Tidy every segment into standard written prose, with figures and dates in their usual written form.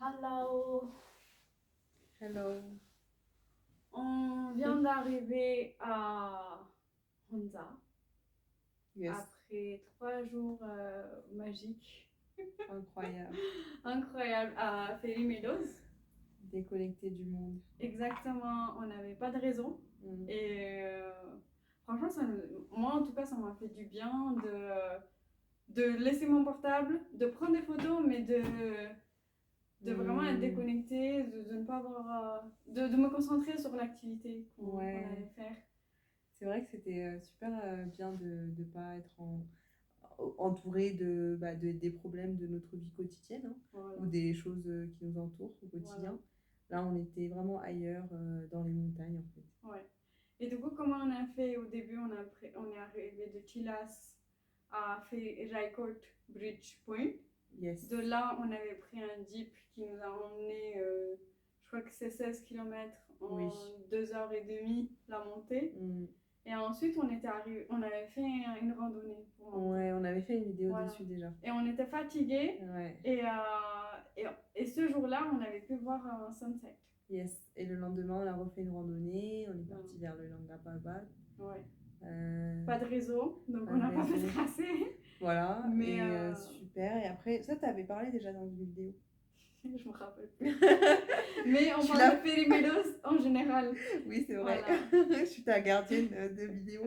Hello, Hello. on vient d'arriver à Honza Yes, après 3 jours magiques, incroyable. incroyables à Ferry Meadows. Déconnecté du monde. Exactement, on n'avait pas de réseau Mm. et franchement, moi en tout cas, ça m'a fait du bien de laisser mon portable, de prendre des photos, mais de vraiment être déconnecté, de ne pas avoir. De me concentrer sur l'activité qu'on allait faire. C'est vrai que c'était super bien de ne pas être entouré des problèmes de notre vie quotidienne, hein, Voilà. ou des choses qui nous entourent au quotidien. Là, on était vraiment ailleurs dans les montagnes, en fait. Ouais. Et du coup, comment on a fait au début, on est arrivé de Chilas à Raikot Bridge Point. Yes. De là, on avait pris un jeep qui nous a emmené, je crois que c'est 16 km en 2h30 la montée. Et ensuite, on avait fait une randonnée. Ouais, on avait fait une vidéo dessus déjà. Et on était fatigués. Ouais. Et ce jour-là, on avait pu voir un sunset. Yes. Et le lendemain, on a refait une randonnée. On est parti vers le Nanga Parbat. Ouais. Pas de réseau, donc pas on n'a de pas fait réseau. de tracé. Voilà, Mais super. Et après, ça, t'avais parlé déjà dans une vidéo. Je me rappelle plus. Mais on parle de Ferry Meadows en général. Oui, c'est vrai. Voilà. Je suis ta gardienne de vidéo.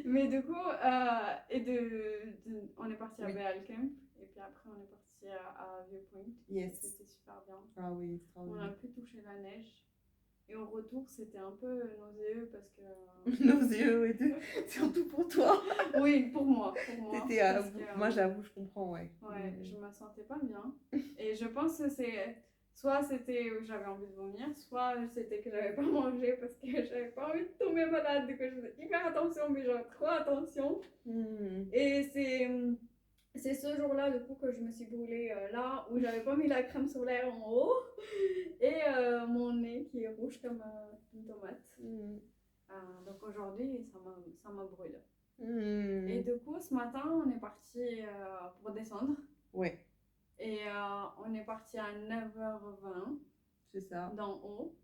Mais du coup, on est parti à Beal Camp. Et puis après, on est parti à Viewpoint. Yes. C'était super bien. Ah oui, extraordinaire. On a pu toucher la neige. Et au retour, c'était un peu nauséeux parce que. Nauséeux, oui, surtout pour toi. Oui, pour moi. T'étais à moi, j'avoue, je comprends, ouais. Ouais, je me sentais pas bien. Et je pense que c'est. Soit c'était que j'avais envie de vomir, soit c'était que j'avais pas mangé parce que j'avais pas envie de tomber malade. Du coup, je faisais hyper attention, mais genre trop attention. Et c'est ce jour-là, du coup, que je me suis brûlée là où j'avais pas mis la crème solaire en haut. Et mon nez qui est rouge comme une tomate. Donc aujourd'hui, ça m'a brûlé. Et du coup, ce matin, on est parti pour descendre. Ouais. Et on est parti à 9h20. C'est ça. D'en haut.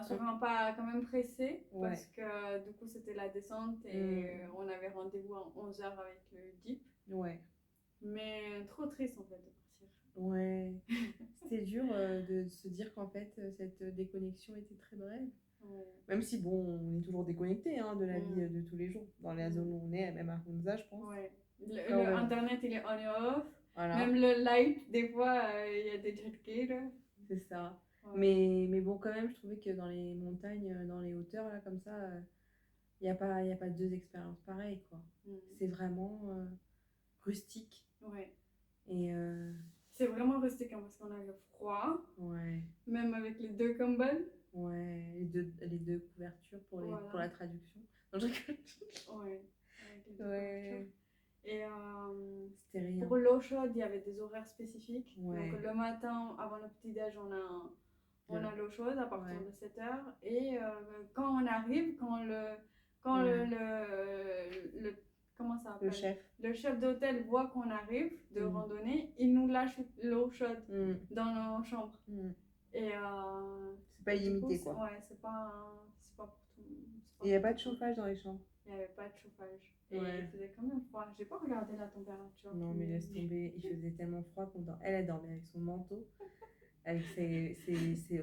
Sur un pas quand même pressé. Parce que du coup, c'était la descente et on avait rendez-vous à 11h avec le Jeep. Ouais. Mais trop triste en fait de partir. Ouais. C'était dur de se dire qu'en fait, cette déconnexion était très brève. Ouais. Même si, bon, on est toujours déconnecté de la vie de tous les jours. Dans la zone où on est, même à Hunza, je pense. Ouais. Le internet, il est on et off. Voilà. Même le light, des fois, il y a des jetskis là. C'est ça. Ouais. Mais bon, quand même, je trouvais que dans les montagnes, dans les hauteurs, là, comme ça, il n'y a pas deux expériences pareilles, quoi. C'est vraiment rustique. Ouais. Et c'est vraiment rustique parce qu'on avait froid. Ouais. Même avec les 2 combals. Ouais, les deux couvertures pour la traduction. Non, je rigole. Ouais, avec les 2 couvertures. Et c'était rien. Pour l'eau chaude, il y avait des horaires spécifiques. Ouais. Donc le matin, avant le petit-déj, on a l'eau chaude à partir de 7h. Et quand on arrive, comment ça s'appelle ? Le chef d'hôtel voit qu'on arrive de randonnée, il nous lâche l'eau chaude dans nos chambres. Et c'est pas illimité, quoi. Ouais, c'est pas pour tout. Il n'y a pas de chauffage dans les chambres. Il n'y avait pas de chauffage. Et il faisait quand même froid. J'ai pas regardé la température. Non, mais laisse tomber. Il faisait tellement froid qu'on dormait. Elle dormait avec son manteau, avec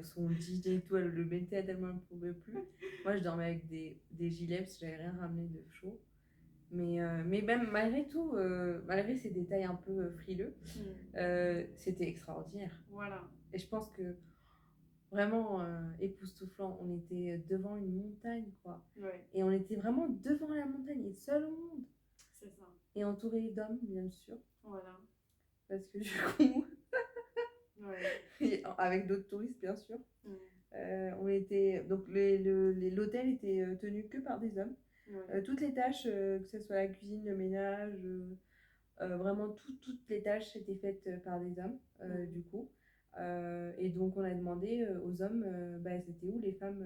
son DJ et tout. Elle le mettait tellement elle ne pouvait plus. Moi, je dormais avec des gilets parce que j'avais rien ramené de chaud. Mais même malgré tout, malgré ces détails un peu frileux, c'était extraordinaire. Voilà. Et je pense que vraiment époustouflant, on était devant une montagne, quoi. Ouais. Et on était vraiment devant la montagne, et seul au monde. C'est ça. Et entouré d'hommes, bien sûr. Voilà. Parce que du coup, avec d'autres touristes, bien sûr. On était donc l'hôtel était tenu que par des hommes. Toutes les tâches, que ce soit la cuisine, le ménage, vraiment toutes les tâches étaient faites par des hommes, du coup. Et donc on a demandé aux hommes, c'était où les femmes,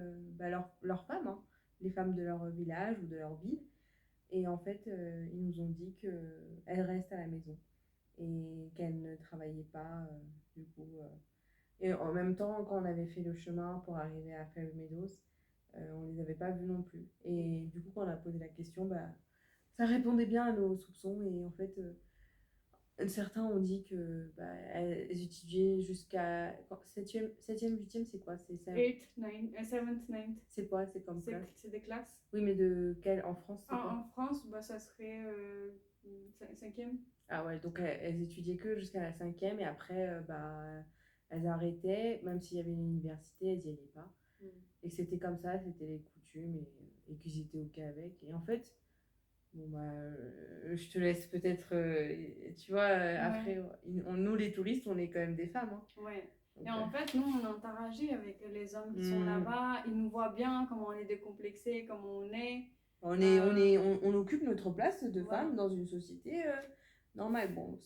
leurs femmes, hein, les femmes de leur village ou de leur ville. Et en fait, ils nous ont dit qu'elles restent à la maison. et qu'elles ne travaillaient pas, du coup. Et en même temps, quand on avait fait le chemin pour arriver à Fairy Meadows, on les avait pas vues non plus. Et du coup, quand on a posé la question, bah, ça répondait bien à nos soupçons. Et en fait, certains ont dit que bah, elles étudiaient jusqu'à 7e, 8e, c'est quoi? C'est ça? 8th, 9th, 7th, 9th. C'est quoi? C'est comme classe? C'est des classes. Oui, mais de quelle? En France, c'est quoi? En France, bah, ça serait 5e. Ah ouais, donc elles étudiaient que jusqu'à la 5e et après, bah, elles arrêtaient, même s'il y avait une université, elles n'y allaient pas. Et que c'était comme ça, c'était les coutumes et qu'ils étaient OK avec. Et en fait, bon, bah, je te laisse peut-être, tu vois, après, nous les touristes, on est quand même des femmes. Hein. Ouais. Donc, et en fait, nous, on interagit avec les hommes qui sont là-bas, ils nous voient bien, comment on est décomplexé, comment on est. On occupe notre place de femme dans une société normale. Bon,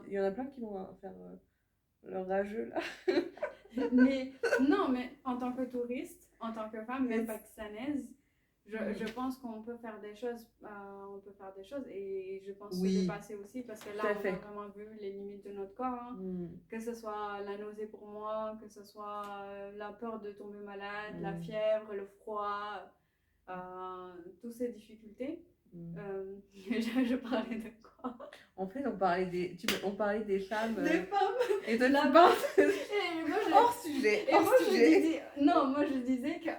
il y en a plein qui vont faire leur rageux là. Mais non, mais en tant que touriste, en tant que femme, même pakistanaise, je pense qu'on peut faire des choses, et je pense se dépasser aussi parce que là, on a vraiment vu les limites de notre corps, hein. Que ce soit la nausée pour moi, que ce soit la peur de tomber malade, la fièvre, le froid, toutes ces difficultés. Je parlais de quoi? En fait, on parlait des femmes. Des femmes. Et toi, tu penses hors sujet. Moi, je disais que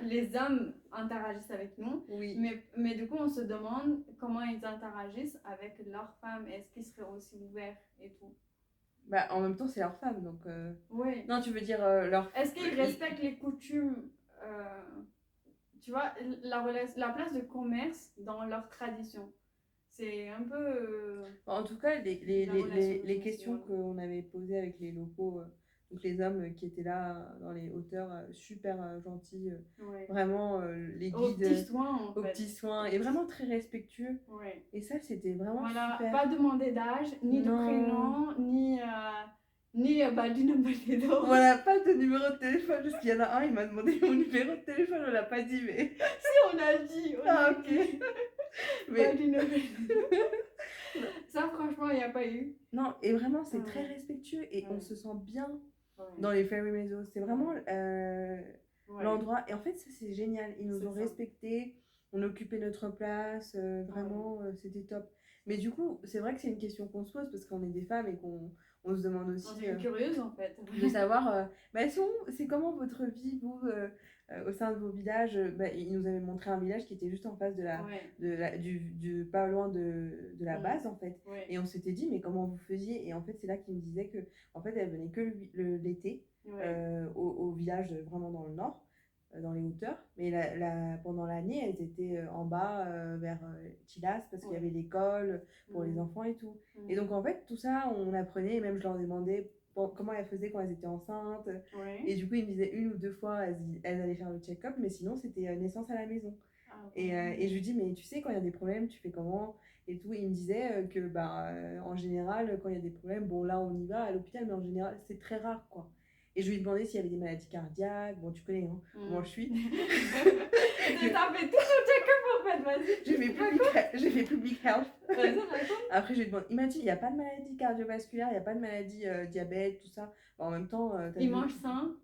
les hommes interagissent avec nous. Oui. Mais du coup, on se demande comment ils interagissent avec leurs femmes. Est-ce qu'ils seraient aussi ouverts et tout? Bah, en même temps, c'est leur femme, donc. Oui. Non, tu veux dire leur. Est-ce qu'ils respectent les coutumes? Tu vois, la place de commerce dans leur tradition. C'est un peu... En tout cas, les questions qu'on avait posées avec les locaux, donc les hommes qui étaient là dans les hauteurs, super gentils, vraiment les guides aux petits soins et vraiment très respectueux. Et ça, c'était vraiment super. Pas demander d'âge, ni de prénom, ni du numéro de téléphone. Voilà, pas de numéro de téléphone, parce qu'il y en a un, il m'a demandé mon numéro de téléphone, on l'a pas dit, mais... Si, on a dit. Ok. Mais... Ça, franchement, il n'y a pas eu. Non, et vraiment, c'est très respectueux et on se sent bien dans les Fairy Meadows. C'est vraiment l'endroit. Et en fait, ça, c'est génial. Ils nous ont respectés, on occupait notre place, vraiment, c'était top. Mais du coup, c'est vrai que c'est une question qu'on se pose parce qu'on est des femmes et qu'on se demande aussi. On est curieuse, en fait. De savoir, c'est comment votre vie, vous, au sein de vos villages. Ils nous avaient montré un village qui était juste en face du pas loin de la base, en fait. Et on s'était dit, mais comment vous faisiez? Et en fait, c'est là qu'ils me disaient que, en fait, elles venaient que l'été au village vraiment dans le nord, dans les hauteurs. Mais pendant l'année, elles étaient en bas vers Chilas parce qu'il y avait l'école pour les enfants et tout. Et donc, en fait, tout ça, on apprenait. Et même, je leur demandais comment elles faisaient quand elles étaient enceintes. Et du coup, ils me disaient 1 ou 2 fois, elles allaient faire le check-up. Mais sinon, c'était naissance à la maison. Et je lui dis, mais tu sais, quand il y a des problèmes, tu fais comment? Et tout. Et il me disait que, en général, quand il y a des problèmes, bon, là, on y va à l'hôpital. Mais en général, c'est très rare, quoi. Et je lui ai demandé s'il y avait des maladies cardiaques. Bon, tu connais, hein, comment je suis. T'as fait tout le check-up en fait, vas-y. J'ai fait public health. Après, je lui ai demandé. Il m'a dit, il n'y a pas de maladie cardiovasculaire, il n'y a pas de maladie diabète, tout ça. Bon, en même temps, il mange sain.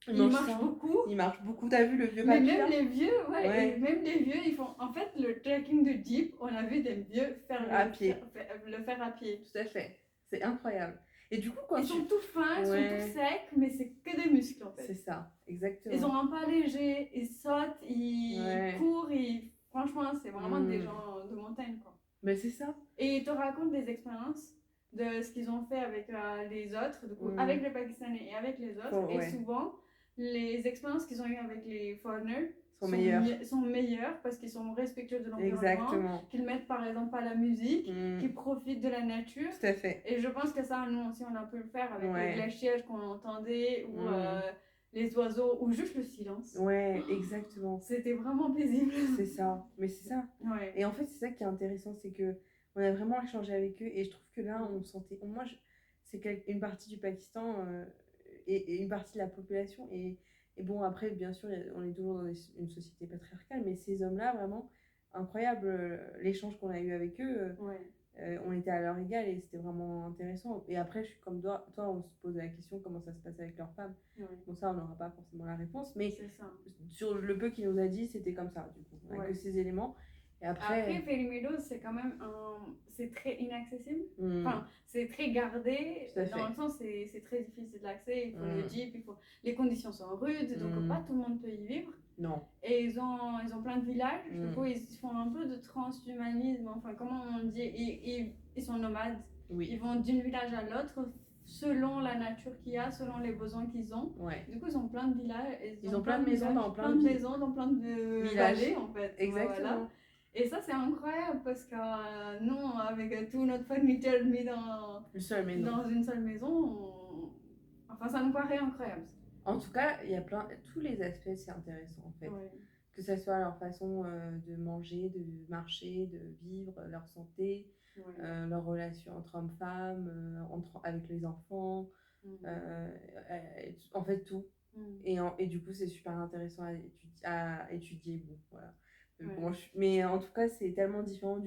Il marche beaucoup. Il marche beaucoup. T'as vu le vieux papier? Mais même les vieux, et même les vieux, ils font. En fait, le trekking de Jeep, on a vu des vieux le faire à pied. Tout à fait. C'est incroyable. Et du coup, ils sont tout fins, ils sont tout secs, mais c'est que des muscles en fait. C'est ça, exactement. Ils ont un pas léger, ils sautent, ils courent, franchement, c'est vraiment des gens de montagne quoi. Mais c'est ça. Et ils te racontent des expériences de ce qu'ils ont fait avec les autres, du coup, avec les Pakistanais et avec les autres. Et souvent, les expériences qu'ils ont eues avec les foreigners sont meilleurs parce qu'ils sont respectueux de l'environnement, qu'ils mettent par exemple pas la musique, qu'ils profitent de la nature. Tout à fait. Et je pense que ça, nous aussi, on a pu le faire avec les glaciers qu'on entendait ou les oiseaux ou juste le silence. Ouais, exactement. C'était vraiment paisible. C'est ça, mais c'est ça. Et en fait, c'est ça qui est intéressant, c'est que on a vraiment échangé avec eux et je trouve que là, on sentait... Moi, c'est une partie du Pakistan et une partie de la population et bon, après, bien sûr, on est toujours dans une société patriarcale, mais ces hommes-là, vraiment, incroyable l'échange qu'on a eu avec eux. on était à leur égal et c'était vraiment intéressant. Et après, je suis comme toi, on se pose la question comment ça se passe avec leurs femmes. Ouais. Bon, ça, on n'aura pas forcément la réponse, mais C'est ça. sur le peu qu'il nous a dit, c'était comme ça, du coup. On a Ouais. que ces éléments. Et Après, après, Fairy Meadows, c'est quand même c'est très inaccessible. hmm, Enfin, c'est très gardé, tout à dans fait. le sens c'est très difficile d'accès, il faut le Hmm, jeep, les conditions sont rudes, donc hmm, pas tout le monde peut y vivre. non. Et ils ont plein de villages, du Hmm, coup ils font un peu de transhumanisme, enfin comment on dit, ils sont nomades. oui, Ils vont d'un village à l'autre selon la nature qu'il y a, selon les besoins qu'ils ont. ouais. Du coup, ils ont plein de villages. Ils ont plein de maisons dans plein de maisons, dans plein de villages. vallées, en fait. Exactement. Voilà. Et ça, c'est incroyable parce que nous, avec tout notre furniture mis dans Une seule maison. dans une seule maison, enfin, ça nous paraît incroyable. En tout cas, il y a tous les aspects, c'est intéressant en fait. Ouais. Que ce soit leur façon de manger, de marcher, de vivre, leur santé, Ouais. leur relation entre hommes-femmes, avec les enfants, en fait tout. Et du coup, c'est super intéressant à étudier. Bon, voilà. Ouais. Mais en tout cas, c'est tellement différent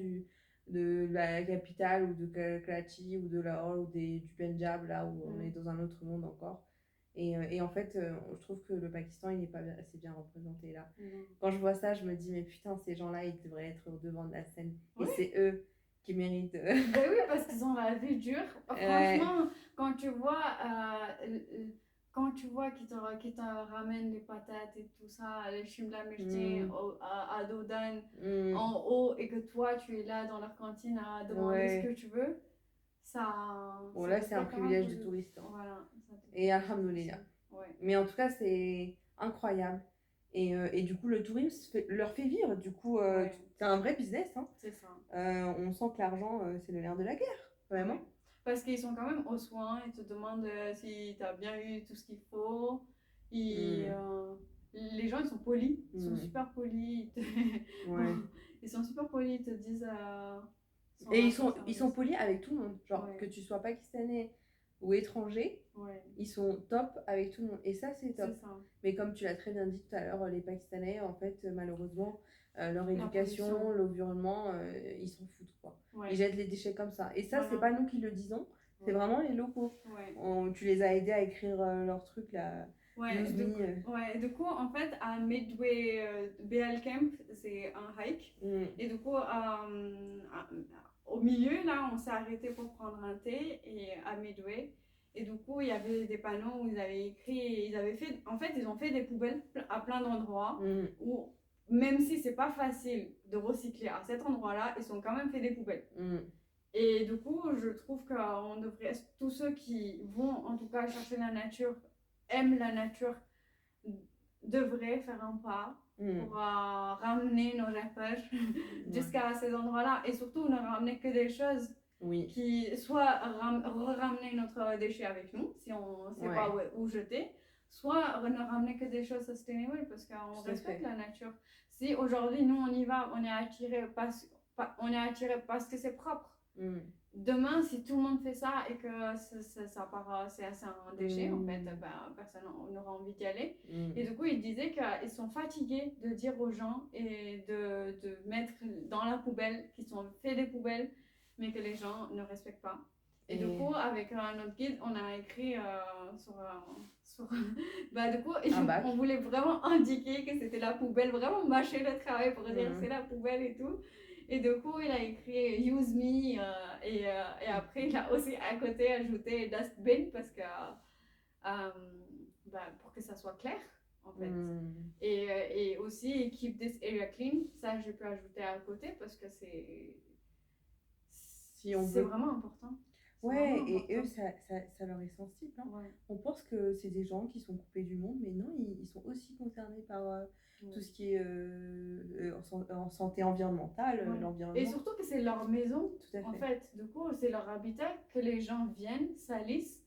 de la capitale ou de Karachi ou de Lahore ou du Pendjab, là où on est dans un autre monde encore. Et en fait, je trouve que le Pakistan, il n'est pas assez bien représenté là. Quand je vois ça, je me dis, mais putain, ces gens-là, ils devraient être au devant de la scène. Ouais. Et c'est eux qui méritent. Ben oui, parce qu'ils ont la vie dure. Franchement, quand tu vois, qu'ils te ramènent les patates et tout ça, les shimla mirchi à Dodan en haut, et que toi, tu es là dans leur cantine à demander ce que tu veux, ça... Bon, là, c'est un privilège de touriste. Hein. Voilà. Et alhamdoulilah. Ouais. Mais en tout cas, c'est incroyable. Et du coup, le tourisme leur fait vivre. Du coup, c'est un vrai business. Hein. C'est ça. On sent que l'argent, c'est le nerf de la guerre, vraiment. Ouais. Parce qu'ils sont quand même aux soins, ils te demandent si tu as bien eu tout ce qu'il faut. Les gens, ils sont polis, ils sont super polis. Ils sont super polis, ils te disent... Et ils sont polis avec tout le monde. Genre, que tu sois pakistanais ou étranger, ils sont top avec tout le monde. Et ça, c'est top. Ça. Mais comme tu l'as très bien dit tout à l'heure, les Pakistanais, en fait, malheureusement, leur éducation, l'environnement, ils s'en foutent, quoi. Ils jettent les déchets comme ça. Et ça, c'est pas nous qui le disons, c'est vraiment les locaux. Tu les as aidés à écrire leur truc, là. Du coup, en fait, à Midway BL Camp, c'est un hike. Et du coup, au milieu, là, on s'est arrêté pour prendre un thé et à Midway. Et du coup, il y avait des panneaux où ils avaient écrit, ils ont fait des poubelles à plein d'endroits où, même si c'est pas facile de recycler à cet endroit-là, ils ont quand même fait des poubelles. Et du coup, je trouve qu'on devrait, tous ceux qui vont en tout cas chercher la nature, aiment la nature, devraient faire un pas pour ramener nos repères jusqu'à ces endroits-là, et surtout ne ramener que des choses qui soit ramener notre déchet avec nous si on ne sait pas où jeter, soit ne ramener que des choses sustainable parce qu'on respecte la nature. Si aujourd'hui nous on y va, on est attiré parce que c'est propre. Demain, si tout le monde fait ça et que c'est un déchet, en fait, personne n'aura envie d'y aller. Et du coup, ils disaient qu'ils sont fatigués de dire aux gens et de mettre dans la poubelle, qu'ils ont fait des poubelles, mais que les gens ne respectent pas. Et du coup, avec notre guide, on a écrit du coup, on voulait vraiment indiquer que c'était la poubelle, vraiment mâcher le travail pour dire c'est la poubelle et tout. Et du coup, il a écrit Use Me et après, il a aussi à côté ajouté Dustbin parce que pour que ça soit clair, en fait. Et aussi Keep this area clean, ça j'ai pu ajouter à côté parce que c'est vraiment important. Et eux, ça leur est sensible. Hein. On pense que c'est des gens qui sont coupés du monde, mais non, ils sont aussi concernés par tout ce qui est en santé environnementale, l'environnement. Et surtout que c'est leur maison, en fait. Du coup, c'est leur habitat, que les gens viennent, salissent.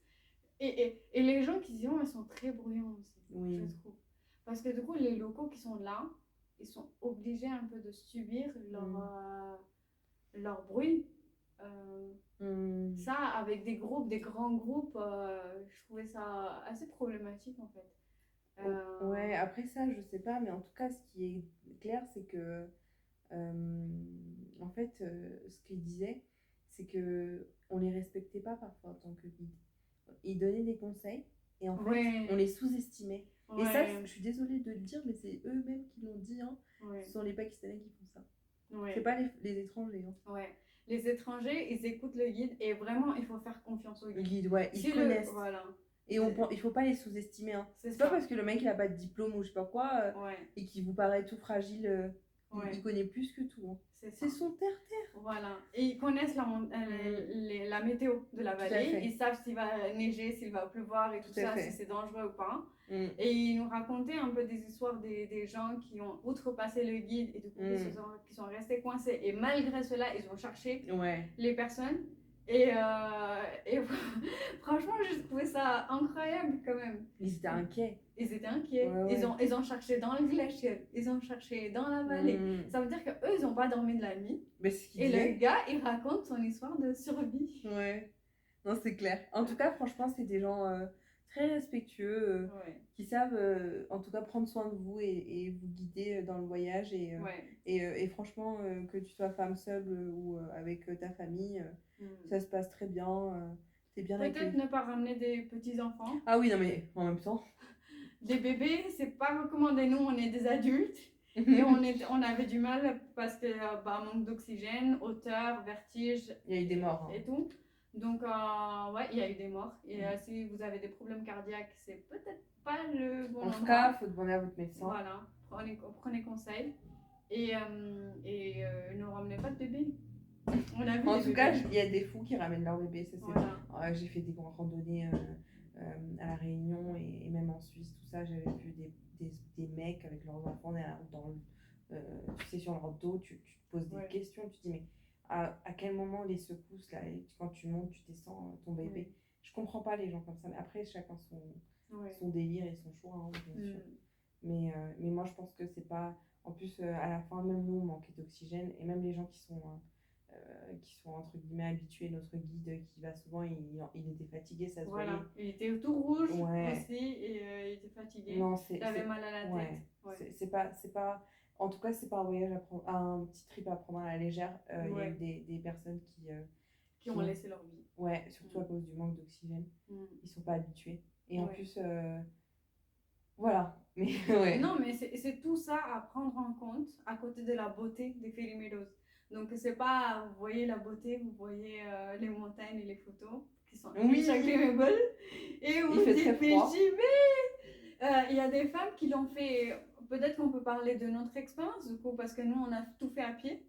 Et les gens qui y vont, ils sont très bruyants aussi, je trouve. Parce que du coup, les locaux qui sont là, ils sont obligés un peu de subir leur bruit. Ça, avec des grands groupes, je trouvais ça assez problématique en fait. Après ça, je sais pas, mais en tout cas, ce qui est clair, c'est que en fait, ce qu'il disait, c'est que on les respectait pas parfois en tant que guide. Ils donnaient des conseils et en fait, Ouais. on les sous-estimait. Ouais. Et ça, je suis désolée de le dire, mais c'est eux-mêmes qui l'ont dit. Hein. Ouais. Ce sont les Pakistanais qui font ça. Ouais. C'est pas les étrangers. Hein. Ouais. Les étrangers, ils écoutent le guide et vraiment, il faut faire confiance au Le guide. guide, ouais, ils Si connaissent. Voilà. Et il faut pas les sous-estimer. Hein. C'est ça. pas parce que le mec il a pas de diplôme ou je sais pas quoi Ouais. et qu'il vous paraît tout fragile, Ouais. il connaît plus que tout. Hein. C'est son terre-terre. Voilà. Et ils connaissent la météo de la vallée. Ils savent s'il va neiger, s'il va pleuvoir et tout ça, si c'est dangereux ou pas. Et ils nous racontaient un peu des histoires des gens qui ont outrepassé le guide et du coup qui sont restés coincés. Et malgré cela, ils ont cherché les personnes. Et franchement, j'ai trouvé ça incroyable quand même. Ils étaient inquiets. Ouais. Ils ont cherché dans le glacier, ils ont cherché dans la vallée. Ça veut dire qu'eux, ils n'ont pas dormi de la nuit. Et le gars, il raconte son histoire de survie. Ouais. Non, c'est clair. En tout cas, franchement, c'est des gens très respectueux, qui savent en tout cas prendre soin de vous et vous guider dans le voyage. Et franchement, que tu sois femme seule ou avec ta famille, ça se passe très bien. T'es bien accueillie. Peut-être ne pas ramener des petits-enfants. Ah oui, non mais en même temps. Des bébés, c'est pas recommandé. Nous, on est des adultes. Et on avait du mal parce que manque d'oxygène, hauteur, vertige. Il y a eu des morts. Et tout. Donc, il y a eu des morts. Et si vous avez des problèmes cardiaques, c'est peut-être pas le bon endroit. En tout cas, il faut demander à votre médecin. Voilà, prenez conseil. Et ne ramenez pas de bébé. En tout cas, il y a des fous qui ramènent leur bébé. Ça, voilà. J'ai fait des grandes randonnées à La Réunion et même en Suisse, tout ça. J'avais vu des mecs avec leurs enfants tu sais, sur leur dos. Tu te poses des questions. Tu te dis, mais à quel moment les secousses, là, quand tu montes, tu descends ton bébé. Je comprends pas les gens comme ça. Mais après, chacun son délire et son choix, hein, bien sûr. Mais moi, je pense que c'est pas... En plus, à la fin, même nous, on manquait d'oxygène. Et même les gens qui sont entre guillemets habitués, notre guide qui va souvent, il était fatigué, ça se voyait. Il était tout rouge aussi et il était fatigué. Non, il avait mal à la tête. C'est pas... En tout cas, c'est pas un voyage un petit trip à prendre à la légère. Il y a eu des personnes qui ont laissé leur vie. Ouais, surtout à cause du manque d'oxygène. Ils sont pas habitués. Et en plus, voilà. Mais, non, mais c'est tout ça à prendre en compte à côté de la beauté des Fairy Meadows. Donc, c'est pas, vous voyez la beauté, vous voyez les montagnes et les photos qui sont Instagrammables. Et vous dites, mais j'y vais. Il y a des femmes qui l'ont fait. Peut-être qu'on peut parler de notre expérience, du coup, parce que nous, on a tout fait à pied.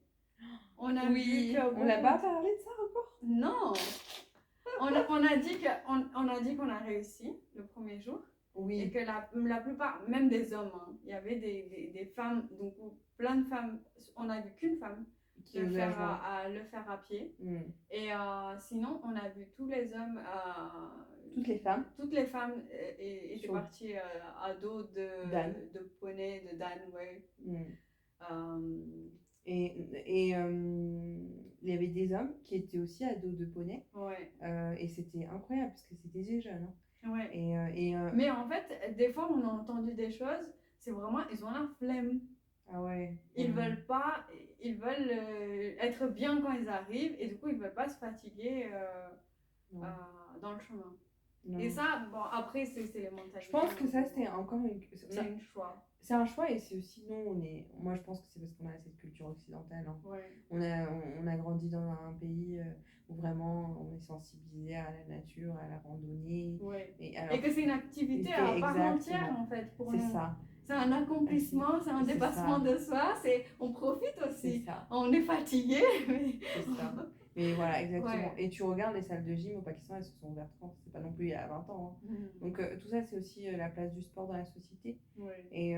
On a vu on n'a pas parlé de ça encore. Non. on a dit qu'on a réussi le premier jour. Oui. Et que la plupart, même des hommes, hein, il y avait des femmes, donc plein de femmes, on n'a vu qu'une femme le faire à pied. Et sinon, on a vu tous les hommes, toutes les femmes étaient parties à dos de poney, de Dan, Et il y avait des hommes qui étaient aussi à dos de poney. Et c'était incroyable parce que c'était des jeunes. Hein. Mais en fait, des fois, on a entendu des choses, c'est vraiment, ils ont la flemme. Ah ouais. Ils veulent pas, ils veulent être bien quand ils arrivent et du coup, ils veulent pas se fatiguer dans le chemin. Non. Et ça, bon, après, c'est les mentalités. Je pense que ça, c'est encore c'est un choix. C'est un choix et c'est aussi, moi je pense que c'est parce qu'on a cette culture occidentale. Hein. On a grandi dans un pays où vraiment on est sensibilisé à la nature, à la randonnée. Et que c'est une activité à part entière en fait pour nous. C'est ça. C'est un accomplissement, c'est un dépassement de soi, on profite aussi. On est fatigué. C'est ça. Mais voilà, exactement. Et tu regardes les salles de gym au Pakistan, elles se sont ouvertes quand c'est pas non plus il y a 20 ans. Hein. Donc tout ça, c'est aussi la place du sport dans la société. Et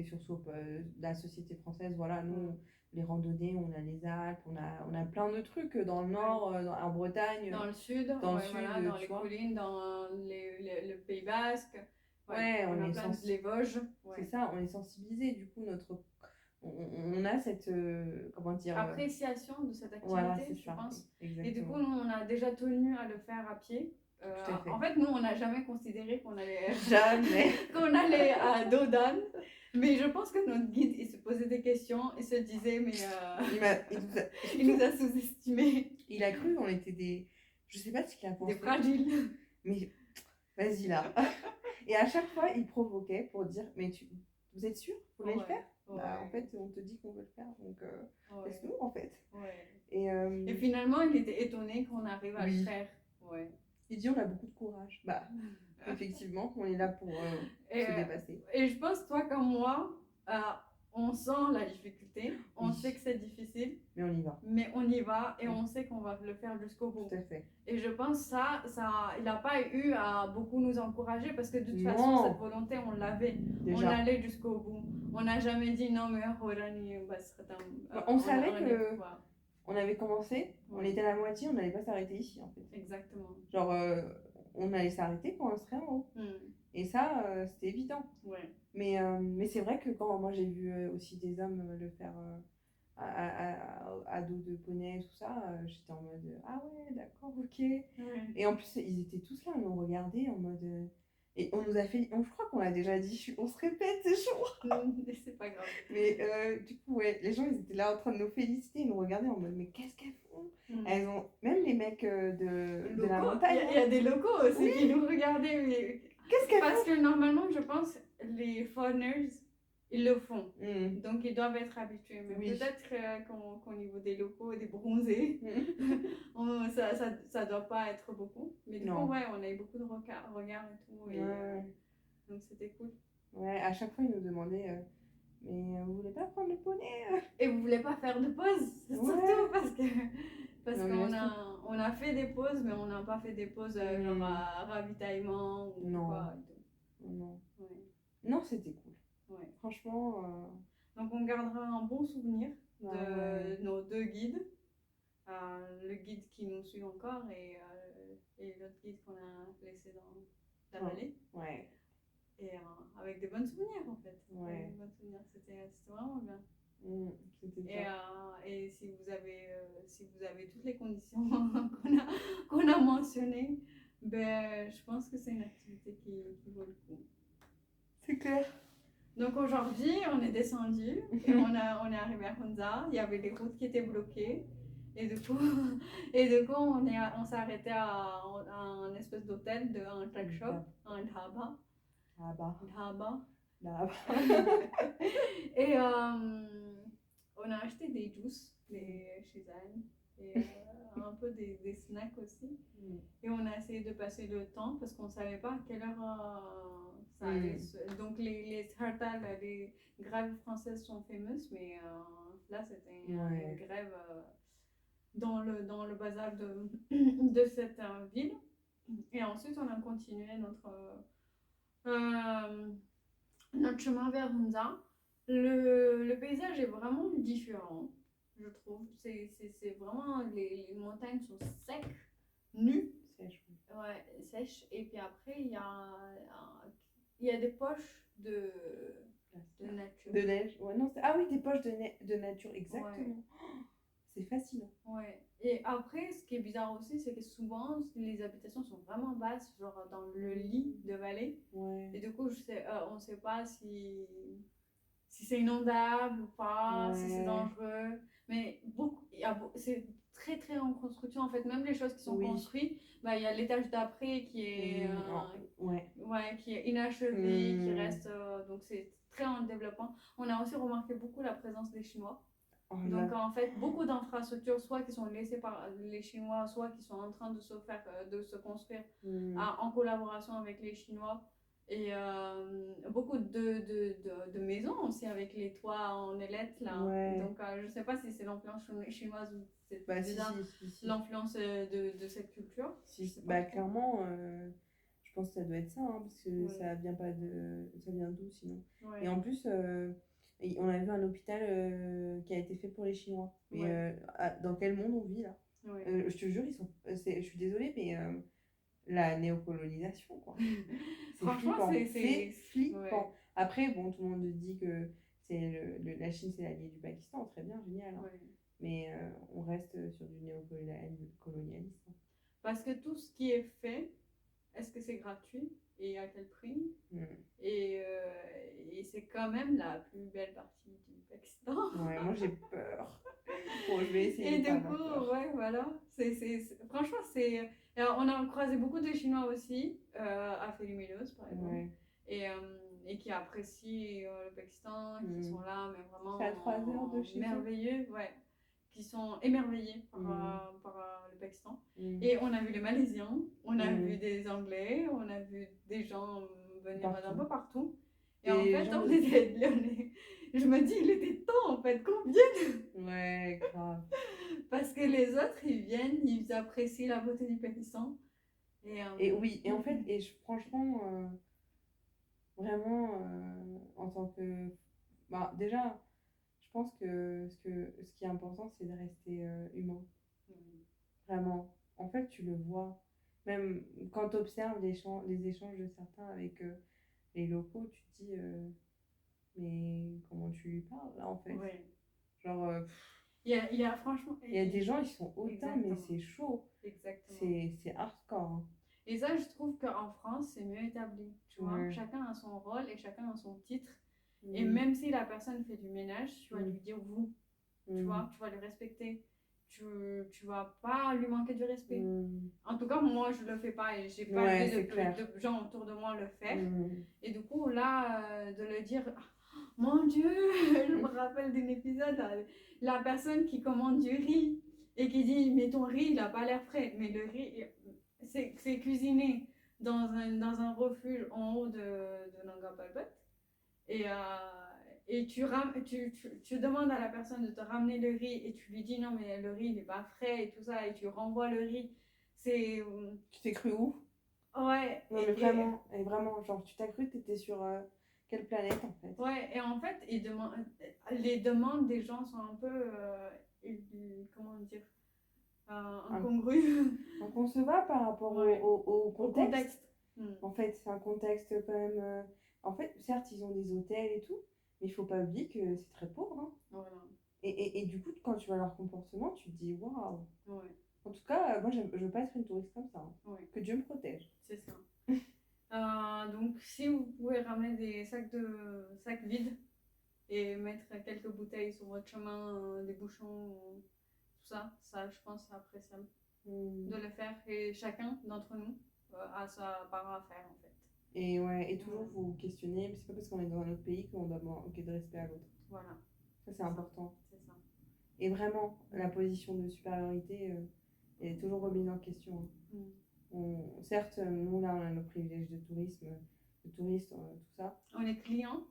surtout la société française, voilà, nous, les randonnées, on a les Alpes, on a plein de trucs dans le nord, en Bretagne. Dans le sud, dans les collines, dans le Pays Basque. On est les Vosges. C'est ça, on est sensibilisé. Du coup, on a cette appréciation de cette activité, voilà, je pense. Exactement. Et du coup, nous, on a déjà tenu à le faire à pied. En fait, nous, on n'a jamais considéré qu'on allait qu'on allait à dos d'âne. Mais je pense que notre guide, il se posait des questions, il se disait, mais il nous a sous-estimés. Il a cru qu'on était des... Je sais pas ce qu'il a pensé. Des fragiles. Mais vas-y là. Et à chaque fois, il provoquait pour dire, mais vous êtes sûr? Vous voulez le faire? Bah, en fait, on te dit qu'on veut le faire, donc laisse-nous en fait. Et finalement, il était étonné qu'on arrive à le faire. Il dit, on a beaucoup de courage. Bah, effectivement, on est là pour se dépasser. Et je pense, toi comme moi, on sent la difficulté, on sait que c'est difficile. Mais on y va. Mais on y va et on sait qu'on va le faire jusqu'au bout. Tout à fait. Et je pense ça il n'a pas eu à beaucoup nous encourager parce que de toute façon, cette volonté, on l'avait. Déjà. On allait jusqu'au bout. On n'a jamais dit non, mais on savait que on avait commencé, on était à la moitié, on n'allait pas s'arrêter ici en fait. Exactement. Genre, on allait s'arrêter quand on serait en haut. Et ça, c'était évident. Mais c'est vrai que quand moi j'ai vu aussi des hommes le faire à dos de poney, tout ça, j'étais en mode ah ouais, d'accord, ok. Et en plus, ils étaient tous là, ils nous regardaient en mode. Et on nous a fait. Je crois qu'on l'a déjà dit, on se répète, c'est chaud. C'est pas grave. Mais du coup, les gens, ils étaient là en train de nous féliciter, ils nous regardaient en mode mais qu'est-ce qu'elles font? Elles ont. Même les mecs de la montagne. Il y a des locaux aussi qui nous regardaient. Mais... Qu'est-ce qu'elles font? Parce que normalement, je pense, les foreigners, ils le font. Donc, ils doivent être habitués. Mais peut-être qu'au niveau des locaux, des bronzés, ça doit pas être beaucoup. Mais du coup, on a eu beaucoup de regards et tout. Et, donc, c'était cool. Ouais, à chaque fois, ils nous demandaient mais vous voulez pas prendre le poney? Et vous voulez pas faire de pause? Surtout parce qu'on a fait des pauses, mais on n'a pas fait des pauses genre à ravitaillement ou quoi. Non, c'était cool. Franchement. Donc on gardera un bon souvenir de nos deux guides. Le guide qui nous suit encore et l'autre guide qu'on a laissé dans la vallée. Et avec des bons souvenirs en fait. Des bons souvenirs. C'était vraiment bien. Et si vous avez toutes les conditions qu'on a mentionnées, ben, je pense que c'est une activité qui vaut le coup. C'est clair. Donc aujourd'hui, on est descendu et on est arrivé à Hunza. Il y avait des routes qui étaient bloquées. Et du coup on s'est arrêté à un espèce d'hôtel, un truck shop, un dhaba. Et on a acheté des juices chez Anne et un peu des snacks aussi. Et on a essayé de passer le temps parce qu'on ne savait pas à quelle heure ça allait. Donc les sartals, les grèves françaises sont fameuses, mais là c'était une grève dans le bazar de cette ville. Et ensuite on a continué notre chemin vers Hunza. Le paysage est vraiment différent, je trouve. C'est vraiment, les montagnes sont secs, nues. Sèches. Et puis après, il y a des poches de nature. De neige. Des poches de nature, exactement. C'est fascinant. Et après, ce qui est bizarre aussi, c'est que souvent, les habitations sont vraiment basses, genre dans le lit de vallée. Et du coup, on ne sait pas si c'est inondable ou pas, si c'est dangereux. Mais c'est très très en construction en fait. Même les choses qui sont construites, il y a l'étage d'après qui est qui est inachevé, qui reste. Donc c'est très en développement. On a aussi remarqué beaucoup la présence des Chinois. Donc en fait, beaucoup d'infrastructures, soit qui sont laissées par les Chinois, soit qui sont en train de se construire en collaboration avec les Chinois. Et beaucoup de maisons aussi avec les toits en ailettes là. Donc je sais pas si c'est l'influence chinoise ou c'est l'influence de cette culture. Clairement, je pense que ça doit être ça, parce que ça vient d'où sinon. Et en plus, on a vu un hôpital qui a été fait pour les Chinois. Mais dans quel monde on vit là? Je te jure, je suis désolée, mais la néocolonisation, quoi. Franchement, c'est flippant. Après, bon, tout le monde dit que la Chine, c'est l'allié du Pakistan. Très bien, génial. Mais on reste sur du néocolonialisme. Parce que tout ce qui est fait est-ce que c'est gratuit et à quel prix? Mm. Et c'est quand même la plus belle partie du Pakistan. Ouais, moi j'ai peur. Bon, je vais essayer Et de pas du avoir coup, peur. ouais, voilà. Franchement, c'est. Alors, on a croisé beaucoup de Chinois aussi, à Felimelos, par exemple, Ouais. et qui apprécient le Pakistan, qui sont là, mais vraiment C'est à 3 heures de chez eux. merveilleux, ouais. Qui sont émerveillés par le Pakistan. Et on a vu les Malaisiens, on a vu des Anglais, on a vu des gens venir d'un peu partout. Et en fait, je me dis, il était temps en fait qu'on vienne. Ouais, grave. Parce que les autres, ils viennent, ils apprécient la beauté du Pakistan. Et oui, et en fait, franchement, vraiment, en tant que. Bah, déjà, je pense que ce qui est important, c'est de rester humain. Vraiment. En fait, tu le vois. Même quand tu observes les échanges de certains avec les locaux, tu te dis, mais comment tu lui parles là en fait? Ouais. Genre, il y a franchement. il y a des gens, ils sont hautains, mais Exactement. c'est chaud. Exactement. C'est hardcore. Hein. Et ça, je trouve qu'en France, c'est mieux établi. Tu vois, Ouais. chacun a son rôle et chacun a son titre. Et même si la personne fait du ménage, tu vas lui dire vous. Tu vois, tu vas le respecter. Tu vas pas lui manquer du respect. En tout cas, moi, je le fais pas et j'ai pas vu de gens autour de moi le faire. Et du coup, là, de le dire, mon Dieu, je me rappelle d'un épisode, la personne qui commande du riz et qui dit, mais ton riz, il a pas l'air frais. Mais le riz, c'est cuisiné dans un refuge en haut de Nanga Parbat. Et tu demandes à la personne de te ramener le riz et tu lui dis non mais le riz il n'est pas frais et tout ça et tu renvoies le riz. C'est... Tu t'es cru où? Ouais. Non mais vraiment, et vraiment, genre tu t'as cru que t'étais sur quelle planète en fait? Ouais, et en fait, les demandes des gens sont un peu, comment dire, incongrues. Inconcevable par rapport au contexte. En fait, c'est un contexte quand même... En fait, certes, ils ont des hôtels et tout, mais il faut pas oublier que c'est très pauvre. Hein. Voilà. Et du coup, quand tu vois leur comportement, tu te dis waouh. Ouais. En tout cas, moi, je veux pas être une touriste comme ça. Hein. Ouais. Que Dieu me protège. C'est ça. Donc, si vous pouvez ramener des sacs vides et mettre quelques bouteilles sur votre chemin, des bouchons, tout ça, je pense, c'est appréciable de le faire. Et chacun d'entre nous a sa part à faire, en fait. Et ouais, et toujours vous questionner, mais c'est pas parce qu'on est dans un autre pays qu'on doit manquer de respect à l'autre. Voilà. Ça, c'est important. C'est ça. Et vraiment, la position de supériorité est toujours remise en question. Certes, nous, là, on a nos privilèges de tourisme, de touristes, tout ça. On est client,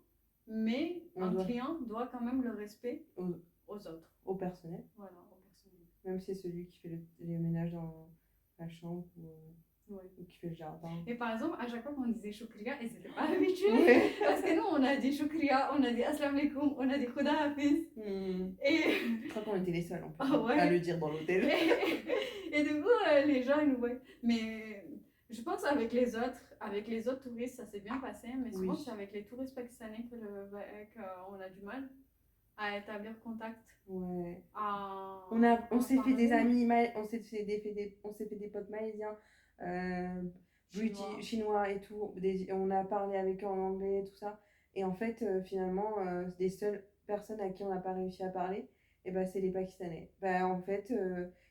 mais client doit quand même le respect aux autres. Au personnel. Voilà, au personnel. Même si c'est celui qui fait les ménages dans la chambre ou qui fait le jardin. Et par exemple, à chaque fois qu'on disait shukriya, ils n'étaient pas habitués. Parce que nous, on a dit shukriya, on a dit assalamu alaikum, on a dit khuda hafiz. Et je crois qu'on était les seuls en plus à le dire dans l'hôtel. Et du coup, les gens, ils nous voient. Mais je pense avec les autres touristes, ça s'est bien passé. Mais souvent, c'est avec les touristes pakistanais qu'on a du mal à établir contact. Ouais. On s'est fait des amis, on s'est fait des potes malaisiens, chinois et tout. On a parlé avec eux en anglais et tout ça. Et en fait, finalement, des seules personnes à qui on n'a pas réussi à parler, et ben, c'est les Pakistanais. Ben, en fait,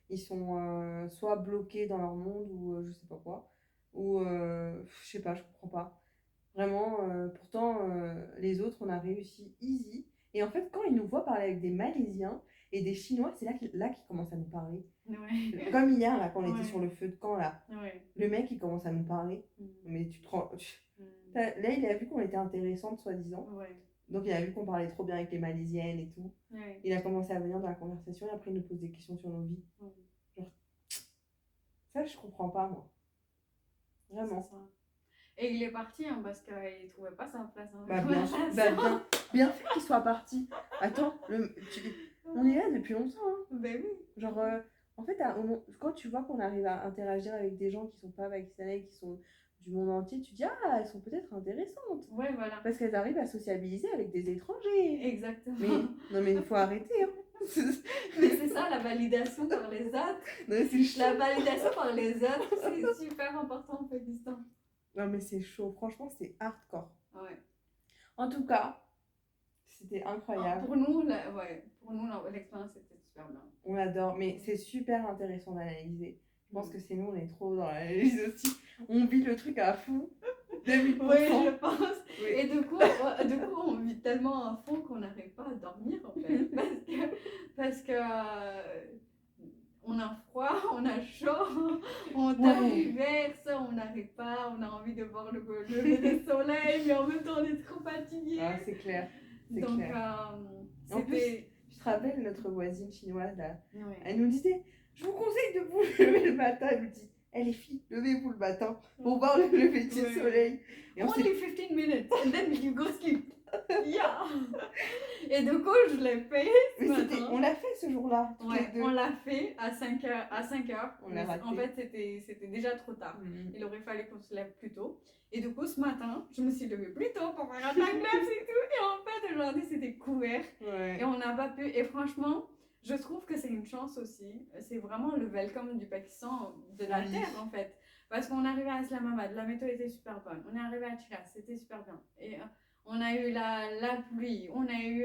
ils sont soit bloqués dans leur monde ou je sais pas quoi. Ou je sais pas, je comprends pas. Vraiment, pourtant, les autres, on a réussi easy. Et en fait, quand ils nous voient parler avec des Malaisiens et des Chinois, c'est là qu'ils commencent à nous parler. Ouais. Comme hier, là, quand on était sur le feu de camp, là. Ouais. Le mec, il commence à nous parler. Mais tu te rends... Là, il a vu qu'on était intéressante, soi-disant. Ouais. Donc, il a vu qu'on parlait trop bien avec les Malaisiennes et tout. Ouais. Il a commencé à venir dans la conversation et après, il nous pose des questions sur nos vies. Genre, ça, je comprends pas, moi. Vraiment. Et il est parti hein, parce qu'il ne trouvait pas sa place. Bien fait qu'il soit parti. Attends, on est là depuis longtemps. Hein. Ben oui. Genre, en fait, quand tu vois qu'on arrive à interagir avec des gens qui sont pas pakistanais, qui sont du monde entier, tu te dis, ah, elles sont peut-être intéressantes. Ouais, voilà. Parce qu'elles arrivent à sociabiliser avec des étrangers. Exactement. Non, mais il faut arrêter. Hein. Mais c'est ça, la validation par les autres. Non, c'est chaud. La validation par les autres, c'est super important au Pakistan. Non, mais c'est chaud. Franchement, c'est hardcore. Ouais. En tout cas, c'était incroyable. Pour nous, l'expérience était super bien. On adore, mais c'est super intéressant d'analyser. Je pense que c'est nous, on est trop dans l'analyse aussi. On vit le truc à fond. 2000%. Oui, je pense. Oui. Et du coup, on vit tellement à fond qu'on n'arrive pas à dormir, en fait. Parce que on a froid, on a chaud, on tape du verre, ça, on n'arrive pas, on a envie de voir le lever du soleil, mais en même temps, on est trop fatigué. Ah, c'est clair. Donc, En plus, c'était... je te rappelle notre voisine chinoise, là. Ouais. Elle nous disait, je vous conseille de vous lever le matin. Elle nous dit, les filles, levez-vous le matin pour voir le lever du soleil. Et Only 15 minutes, and then you go sleep. Yeah. Et du coup, je l'ai fait ce matin. On l'a fait ce jour-là. Ouais, on l'a fait à 5 heures. On l'a raté. En fait, c'était déjà trop tard. Il aurait fallu qu'on se lève plus tôt. Et du coup, ce matin, je me suis levée plus tôt pour faire un time lapse et tout. Et en fait, aujourd'hui, c'était couvert. Ouais. Et on n'a pas pu. Et franchement, je trouve que c'est une chance aussi. C'est vraiment le welcome du Pakistan, de la terre en fait. Parce qu'on est arrivé à Islamabad, la météo était super bonne. On est arrivé à Shiraz, c'était super bien. Et on a eu la pluie, on a eu.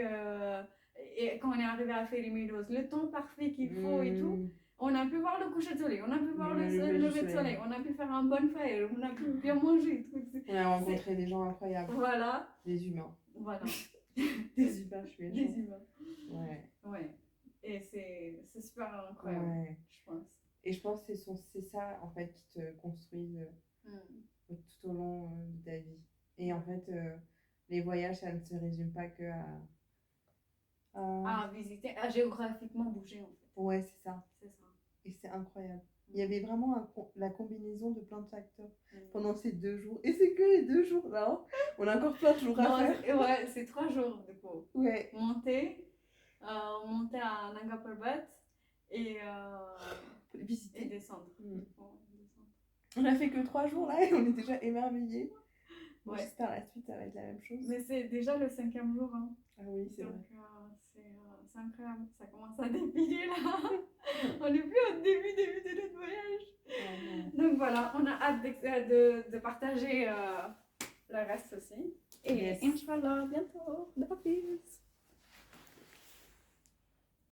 Et quand on est arrivé à Fairy Meadows, le temps parfait qu'il faut et tout. On a pu voir le coucher de soleil, on a pu voir le lever de soleil, on a pu faire un bonfire, on a pu bien manger. On a rencontré des gens incroyables. Voilà. Des humains. Voilà. Des humains, je suis Des humains. Ouais. Ouais. Et c'est super incroyable, je pense. Et je pense que c'est ça, en fait, qui te construit tout au long de ta vie. Et en fait, les voyages, ça ne se résume pas que à visiter, à géographiquement bouger, en fait. Ouais, c'est ça. C'est ça. Et c'est incroyable. Il y avait vraiment la combinaison de plein de facteurs pendant ces 2 jours. Et c'est que les 2 jours là. Hein. On a encore plein de jours à faire. Ouais, c'est 3 jours du coup. Ouais. Monter à Nanga Parbat et visiter. Et descendre. On a fait que 3 jours là et on est déjà émerveillés. Bon, ouais. J'espère la suite ça va être la même chose. Mais c'est déjà le 5e jour. Hein. Ah oui, c'est vrai. Donc c'est incroyable. Ça commence à dépiler là. On n'est plus au début de notre voyage. Donc voilà, on a hâte de partager le reste aussi. Et Inch'Allah, bientôt. Hafiz.